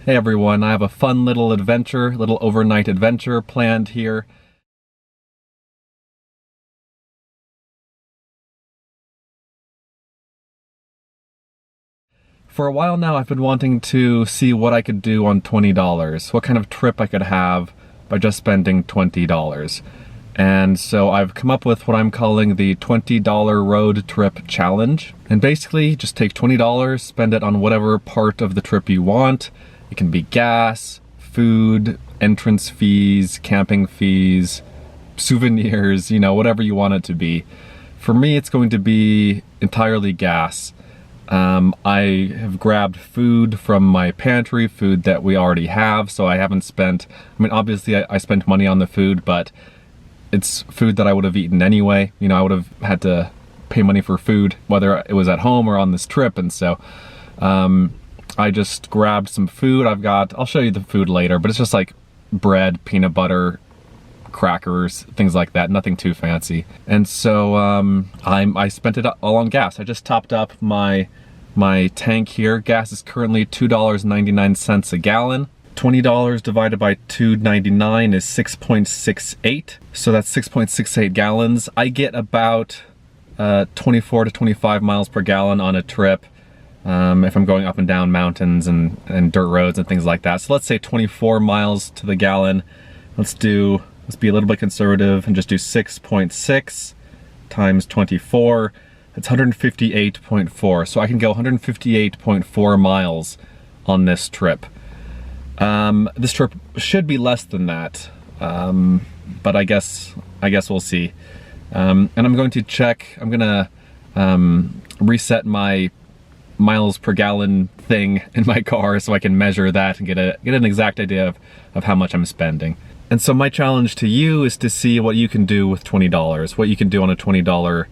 Hey everyone, I have a fun little adventure, little overnight adventure planned here. For a while now, I've been wanting to see what I could do on $20, what kind of trip I could have by just spending $20. And so I've come up with what I'm calling the $20 road trip challenge. And basically, just take $20, spend it on whatever part of the trip you want. It can be gas, food, entrance fees, camping fees, souvenirs, you know, whatever you want it to be. For me, it's going to be entirely gas. I have grabbed food from my pantry, food that we already have, so I haven't spent, I mean, obviously I spent money on the food, but it's food that I would have eaten anyway. You know, I would have had to pay money for food, whether it was at home or on this trip, and so, I just grabbed some food. I'll show you the food later, but it's just like bread, peanut butter, crackers, things like that, nothing too fancy. And so I spent it all on gas. I just topped up my tank here. Gas is currently $2.99 a gallon. $20 divided by $2.99 is 6.68. So that's 6.68 gallons. I get about 24 to 25 miles per gallon on a trip. If I'm going up and down mountains and dirt roads and things like that. So let's say 24 miles to the gallon. Let's be a little bit conservative and just do 6.6 times 24. It's 158.4. So I can go 158.4 miles on this trip. This trip should be less than that, but I guess we'll see. And I'm going to check. I'm gonna reset my miles per gallon thing in my car so I can measure that and get an exact idea of how much I'm spending. And so my challenge to you is to see what you can do with $20, what you can do on a $20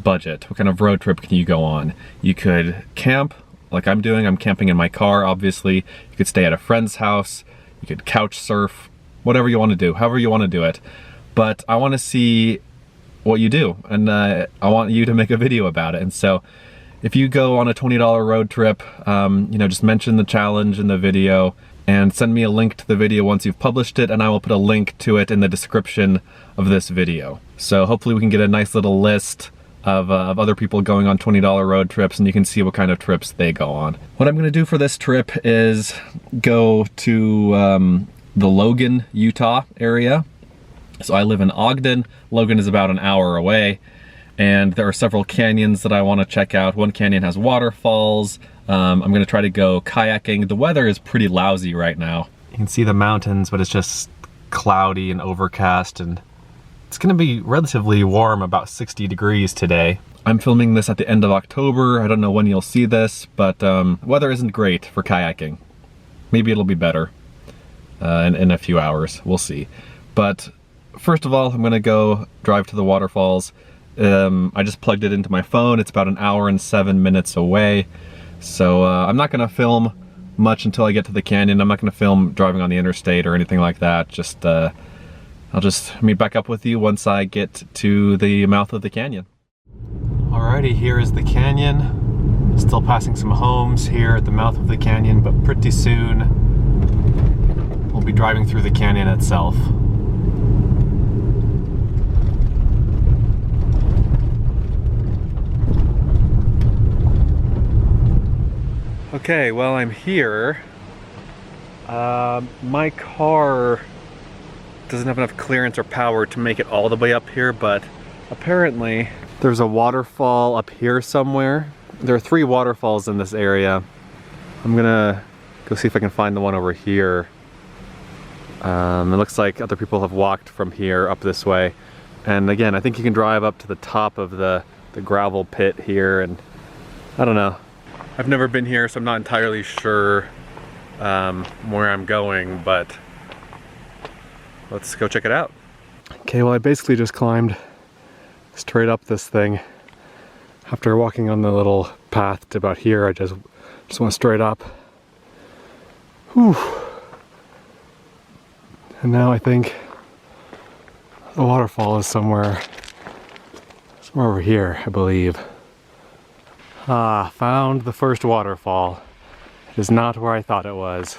budget. What kind of road trip can you go on? You could camp, like I'm doing. I'm camping in my car, obviously. You could stay at a friend's house. You could couch surf, whatever you want to do, however you want to do it. But I want to see what you do, and I want you to make a video about it. And so if you go on a $20 road trip, you know, just mention the challenge in the video and send me a link to the video once you've published it, and I will put a link to it in the description of this video. So hopefully we can get a nice little list of other people going on $20 road trips, and you can see what kind of trips they go on. What I'm gonna do for this trip is go to the Logan, Utah area. So I live in Ogden. Logan is about an hour away. And there are several canyons that I want to check out. One canyon has waterfalls. I'm going to try to go kayaking. The weather is pretty lousy right now. You can see the mountains, but it's just cloudy and overcast, and it's going to be relatively warm, about 60 degrees today. I'm filming this at the end of October. I don't know when you'll see this, but weather isn't great for kayaking. Maybe it'll be better in a few hours. We'll see. But first of all, I'm going to go drive to the waterfalls. I just plugged it into my phone. It's about an hour and 7 minutes away. So I'm not gonna film much until I get to the canyon. I'm not gonna film driving on the interstate or anything like that. Just I'll just meet back up with you once I get to the mouth of the canyon. Alrighty, here is the canyon. Still passing some homes here at the mouth of the canyon, but pretty soon we'll be driving through the canyon itself. Okay, well, I'm here. My car doesn't have enough clearance or power to make it all the way up here, but apparently there's a waterfall up here somewhere. There are 3 waterfalls in this area. I'm gonna go see if I can find the one over here. It looks like other people have walked from here up this way. And again, I think you can drive up to the top of the gravel pit here, and I don't know. I've never been here, so I'm not entirely sure where I'm going, but let's go check it out. Okay, well, I basically just climbed straight up this thing. After walking on the little path to about here, I just went straight up. Whew. And now I think the waterfall is somewhere over here, I believe. Ah, found the first waterfall. It is not where I thought it was.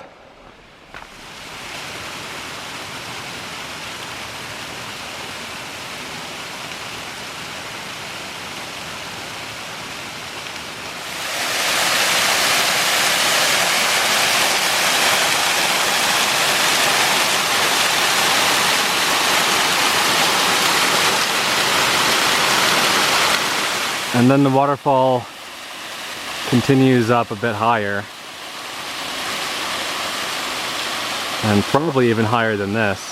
And then the waterfall continues up a bit higher. And probably even higher than this.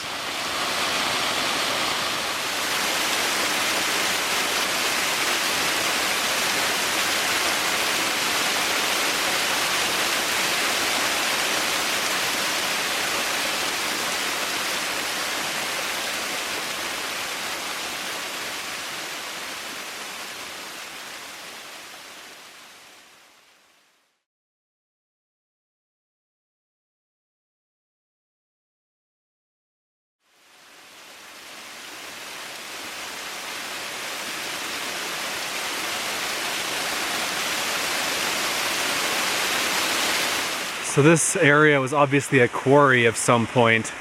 So this area was obviously a quarry of some point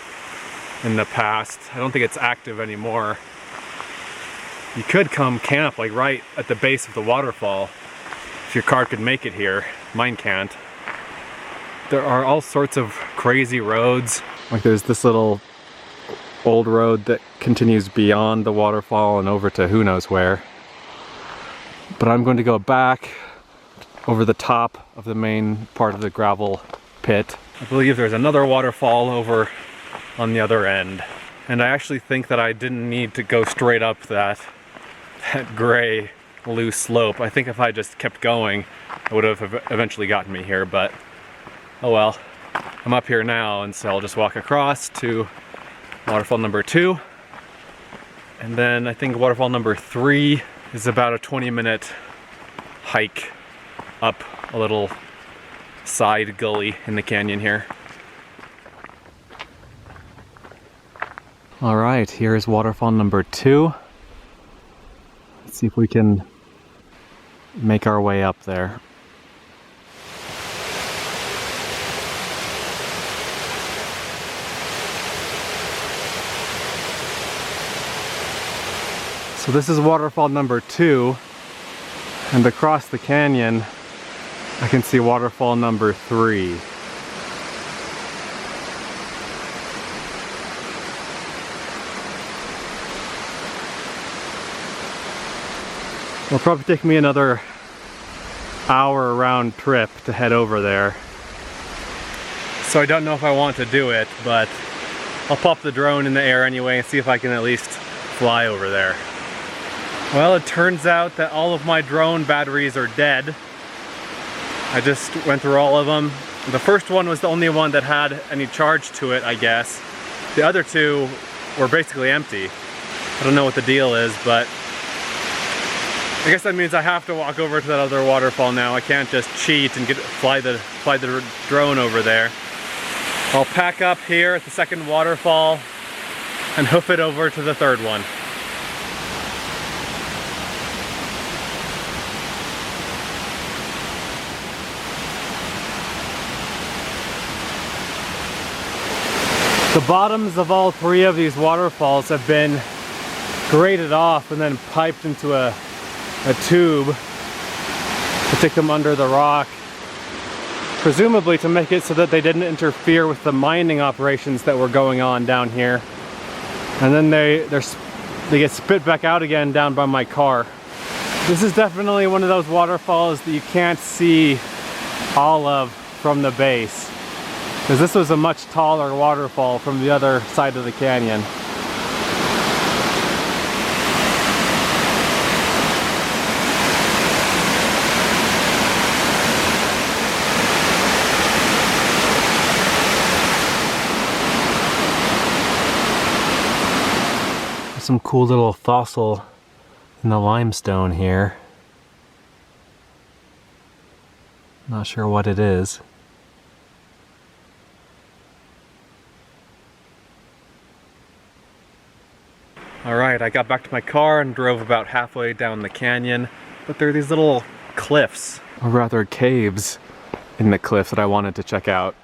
in the past. I don't think it's active anymore. You could come camp like right at the base of the waterfall if your car could make it here. Mine can't. There are all sorts of crazy roads. Like there's this little old road that continues beyond the waterfall and over to who knows where. But I'm going to go back over the top of the main part of the gravel pit. I believe there's another waterfall over on the other end. And I actually think that I didn't need to go straight up that gray loose slope. I think if I just kept going, it would have eventually gotten me here, but oh well. I'm up here now, and so I'll just walk across to Waterfall Number 2. And then I think Waterfall Number 3 is about a 20-minute hike up a little side gully in the canyon here. All right, here's Waterfall Number 2. Let's see if we can make our way up there. So this is Waterfall Number 2, and across the canyon I can see Waterfall Number 3. It'll probably take me another hour round trip to head over there. So I don't know if I want to do it, but I'll pop the drone in the air anyway and see if I can at least fly over there. Well, it turns out that all of my drone batteries are dead. I just went through all of them. The first one was the only one that had any charge to it, I guess. The other two were basically empty. I don't know what the deal is, but I guess that means I have to walk over to that other waterfall now. I can't just cheat and fly the drone over there. I'll pack up here at the second waterfall and hoof it over to the third one. The bottoms of all three of these waterfalls have been graded off and then piped into a tube to take them under the rock, presumably to make it so that they didn't interfere with the mining operations that were going on down here. And then they get spit back out again down by my car. This is definitely one of those waterfalls that you can't see all of from the base, because this was a much taller waterfall from the other side of the canyon. There's some cool little fossil in the limestone here. Not sure what it is. Alright, I got back to my car and drove about halfway down the canyon, but there are these little cliffs, or rather caves, in the cliffs that I wanted to check out.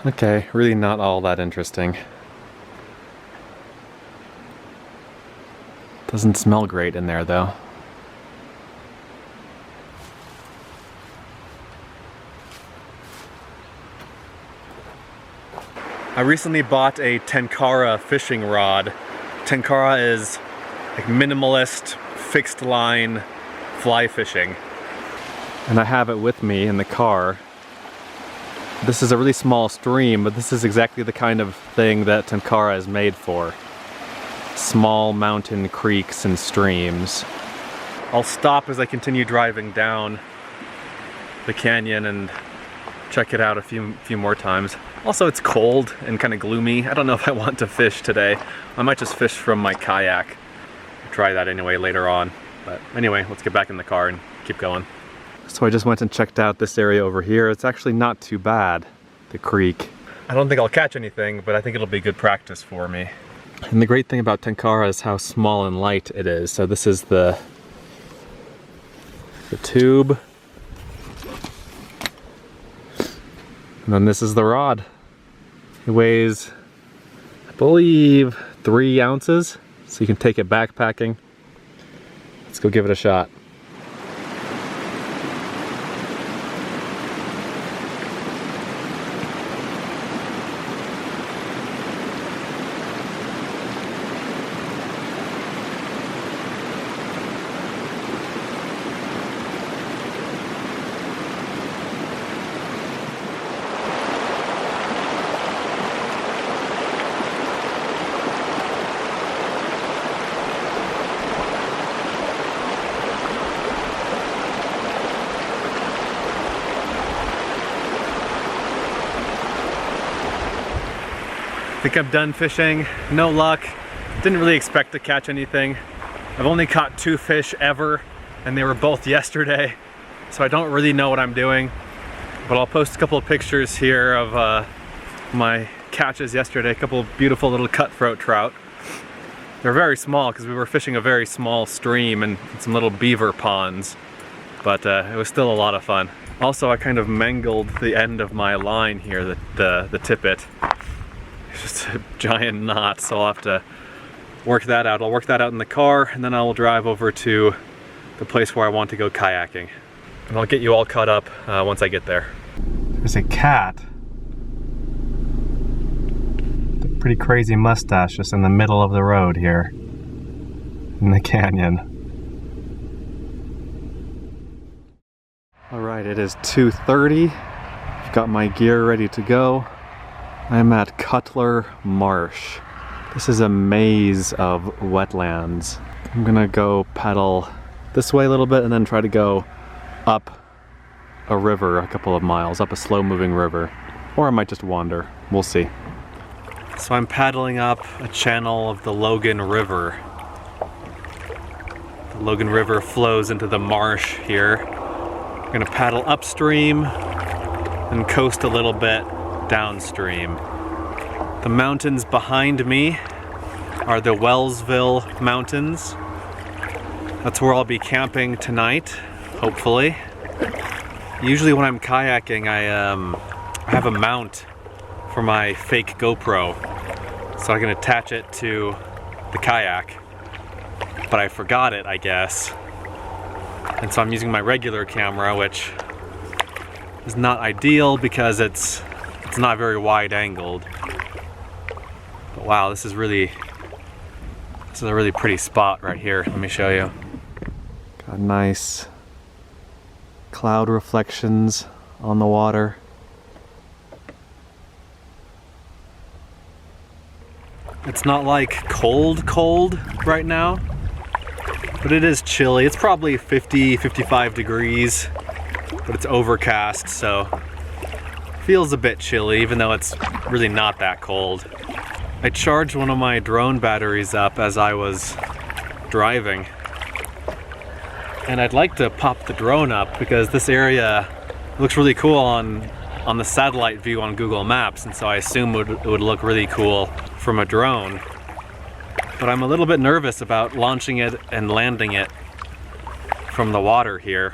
Okay, really not all that interesting. Doesn't smell great in there though. I recently bought a Tenkara fishing rod. Tenkara is like minimalist, fixed line fly fishing. And I have it with me in the car. This is a really small stream, but this is exactly the kind of thing that Tenkara is made for. Small mountain creeks and streams. I'll stop as I continue driving down the canyon and check it out a few more times. Also, it's cold and kind of gloomy. I don't know if I want to fish today. I might just fish from my kayak. I'll try that anyway later on. But anyway, let's get back in the car and keep going. So I just went and checked out this area over here. It's actually not too bad, the creek. I don't think I'll catch anything, but I think it'll be good practice for me. And the great thing about Tenkara is how small and light it is. So this is the tube. And then this is the rod. It weighs, I believe, 3 ounces. So you can take it backpacking. Let's go give it a shot. I think I'm done fishing. No luck. Didn't really expect to catch anything. I've only caught 2 fish ever, and they were both yesterday, so I don't really know what I'm doing. But I'll post a couple of pictures here of my catches yesterday. A couple of beautiful little cutthroat trout. They're very small because we were fishing a very small stream and some little beaver ponds, but it was still a lot of fun. Also, I kind of mangled the end of my line here, the tippet. It's just a giant knot, so I'll have to work that out. I'll work that out in the car, and then I'll drive over to the place where I want to go kayaking. And I'll get you all caught up once I get there. There's a cat. With a pretty crazy mustache just in the middle of the road here in the canyon. Alright, it is 2:30. I've got my gear ready to go. I'm at Cutler Marsh. This is a maze of wetlands. I'm gonna go paddle this way a little bit and then try to go up a river a couple of miles, up a slow-moving river. Or I might just wander. We'll see. So I'm paddling up a channel of the Logan River. The Logan River flows into the marsh here. I'm gonna paddle upstream and coast a little bit downstream. The mountains behind me are the Wellsville Mountains. That's where I'll be camping tonight, hopefully. Usually when I'm kayaking, I have a mount for my fake GoPro, so I can attach it to the kayak. But I forgot it, I guess. And so I'm using my regular camera, which is not ideal because it's not very wide angled. But wow, this is a really pretty spot right here. Let me show you. Got nice cloud reflections on the water. It's not like cold right now, but it is chilly. It's probably 50-55 degrees, but it's overcast, so feels a bit chilly, even though it's really not that cold. I charged one of my drone batteries up as I was driving, and I'd like to pop the drone up because this area looks really cool on the satellite view on Google Maps, and so I assume it would look really cool from a drone. But I'm a little bit nervous about launching it and landing it from the water here.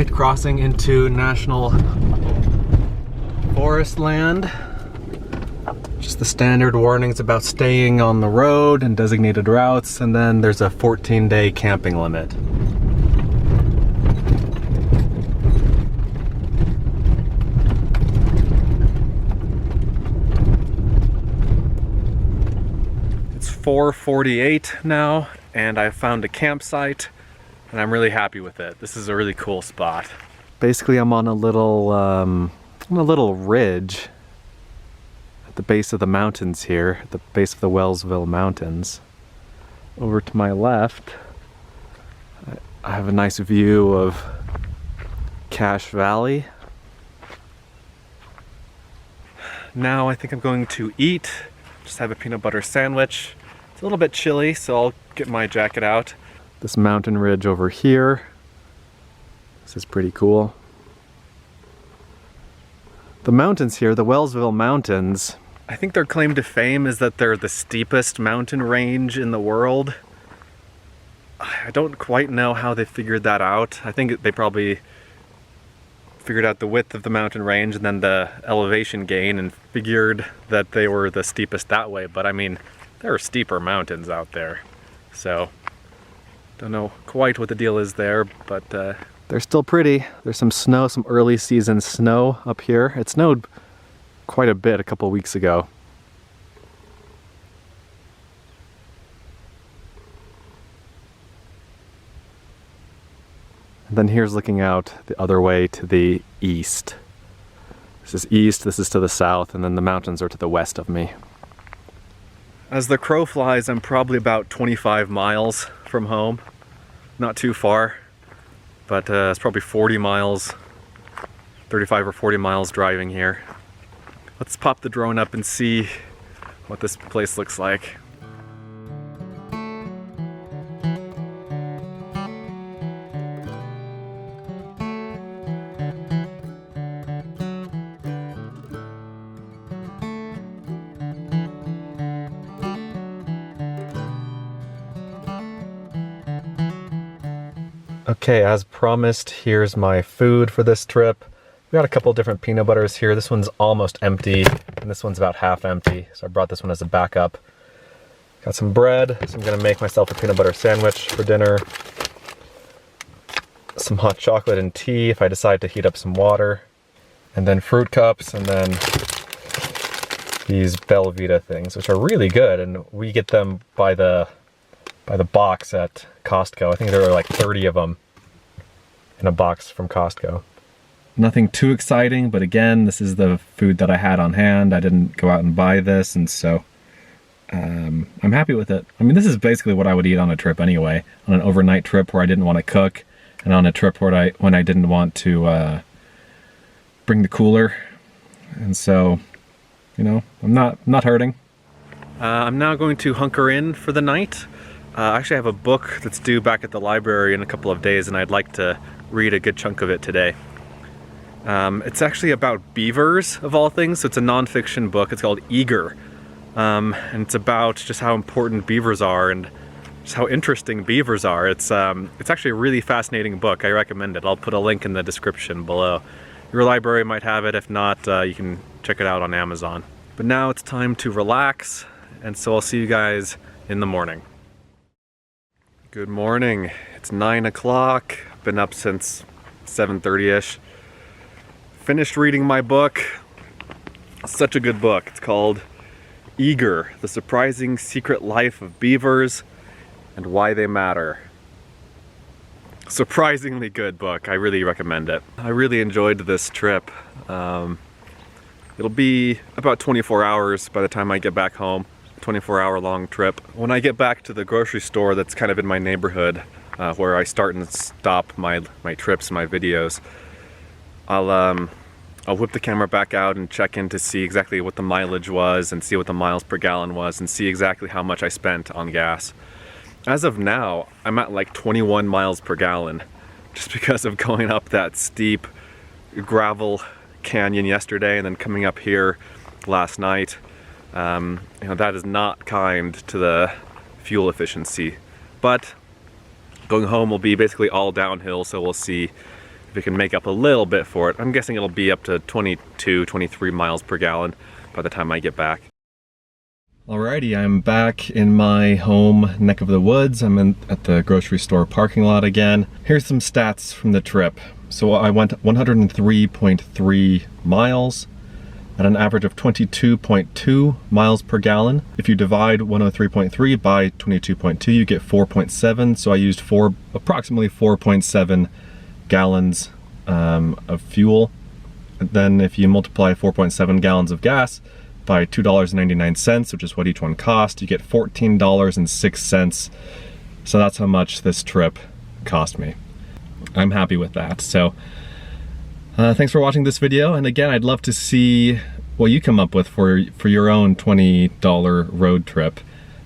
Alright, crossing into national forest land. Just the standard warnings about staying on the road and designated routes, and then there's a 14-day camping limit. It's 4:48 now, and I've found a campsite, and I'm really happy with it. This is a really cool spot. Basically, I'm on a little ridge at the base of the mountains here, at the base of the Wellsville Mountains. Over to my left, I have a nice view of Cache Valley. Now I think I'm going to eat, just have a peanut butter sandwich. It's a little bit chilly, so I'll get my jacket out. This mountain ridge over here, this is pretty cool. The mountains here, the Wellsville Mountains, I think their claim to fame is that they're the steepest mountain range in the world. I don't quite know how they figured that out. I think they probably figured out the width of the mountain range and then the elevation gain and figured that they were the steepest that way. But I mean, there are steeper mountains out there. So, don't know quite what the deal is there, but they're still pretty. There's some snow, some early season snow up here. It snowed quite a bit a couple weeks ago. And then here's looking out the other way to the east. This is east, this is to the south, and then the mountains are to the west of me. As the crow flies, I'm probably about 25 miles from home. Not too far, but it's probably 40 miles, 35 or 40 miles driving here. Let's pop the drone up and see what this place looks like. Okay, as promised, here's my food for this trip. We got a couple different peanut butters here. This one's almost empty, and this one's about half empty, so I brought this one as a backup. Got some bread, so I'm gonna make myself a peanut butter sandwich for dinner. Some hot chocolate and tea if I decide to heat up some water. And then fruit cups, and then these Belvita things, which are really good, and we get them by the box at Costco. I think there are like 30 of them in a box from Costco. Nothing too exciting, but again, this is the food that I had on hand. I didn't go out and buy this, and so I'm happy with it. I mean, this is basically what I would eat on a trip anyway, on an overnight trip where I didn't want to cook, and on a trip where when I didn't want to bring the cooler. And so, you know, I'm not hurting. I'm now going to hunker in for the night. I actually have a book that's due back at the library in a couple of days, and I'd like to read a good chunk of it today. It's actually about beavers, of all things, so it's a non-fiction book. It's called Eager, and it's about just how important beavers are and just how interesting beavers are. It's actually a really fascinating book. I recommend it. I'll put a link in the description below. Your library might have it. If not, you can check it out on Amazon. But now it's time to relax, and so I'll see you guys in the morning. Good morning. It's 9 o'clock. Been up since 7:30ish. Finished reading my book. Such a good book. It's called Eager, The Surprising Secret Life of Beavers and Why They Matter. Surprisingly good book. I really recommend it. I really enjoyed this trip. It'll be about 24 hours by the time I get back home. 24-hour long trip. When I get back to the grocery store that's kind of in my neighborhood, where I start and stop my trips, my videos, I'll whip the camera back out and check in to see exactly what the mileage was and see what the miles per gallon was and see exactly how much I spent on gas. As of now, I'm at like 21 miles per gallon just because of going up that steep gravel canyon yesterday and then coming up here last night. You know, that is not kind to the fuel efficiency, but going home will be basically all downhill, so we'll see if it can make up a little bit for it. I'm guessing it'll be up to 22, 23 miles per gallon by the time I get back. Alrighty, I'm back in my home neck of the woods. I'm at the grocery store parking lot again. Here's some stats from the trip. So I went 103.3 miles at an average of 22.2 miles per gallon. If you divide 103.3 by 22.2, you get 4.7. So I used approximately 4.7 gallons of fuel. And then if you multiply 4.7 gallons of gas by $2.99, which is what each one cost, you get $14.06. So that's how much this trip cost me. I'm happy with that. So thanks for watching this video, and again, I'd love to see what you come up with for your own $20 road trip.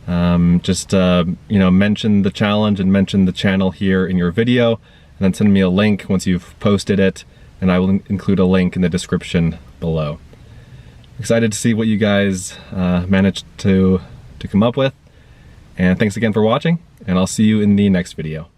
You know, mention the challenge and mention the channel here in your video, and then send me a link once you've posted it, and I will include a link in the description below. Excited to see what you guys managed to come up with, and thanks again for watching, and I'll see you in the next video.